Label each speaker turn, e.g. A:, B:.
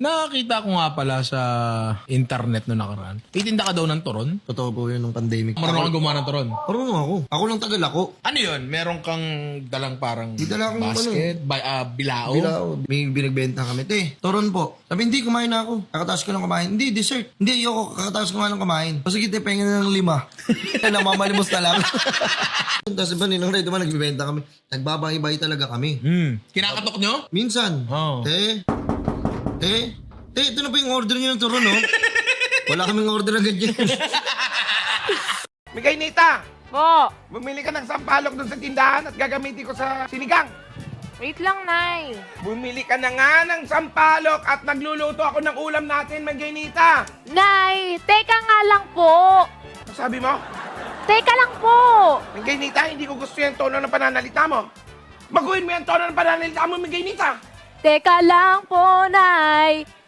A: Nakakita ko nga pala sa internet no nakaraan. Titinda ka daw ng turon?
B: Totoo po yun nung pandemic.
A: Marunong kang gumawa ng turon?
B: Marunong ako. Ako lang tagal ako.
A: Ano yun? Meron kang dalang parang
B: Di dala akong
A: basket, bilao?
B: Bilao. May binagbenta kami. Toron po. Sabi, hindi, kumain na ako. Kakataas ko lang kumain. Hindi, dessert. Hindi, ayoko. Kakataas ko nga lang kumain. O sige, pengen na ng 5. Namamalimos na lang. Tapos ba, ninong Red, naman nagbibenta kami. Nagbabay-bay talaga kami.
A: Kinakatok nyo?
B: Minsan.
A: Oo.
B: Ito na po yung order niyo ng turon, no? Wala kaming order agad yan.
C: Migay Nita,
D: Po,
C: bumili ka ng sampalok doon sa tindahan at gagamitin ko sa sinigang.
D: wait lang, Nay.
C: Bumili ka na nga ng sampalok at nagluluto ako ng ulam natin, Migay Nita.
D: Nay, teka nga lang po.
C: Ano sabi mo?
D: Teka lang po.
C: Migay Nita, hindi ko gusto yung tono ng pananalita mo. Baguhin mo yung tono ng pananalita mo, Migay Nita.
D: Teka lang po, Nay.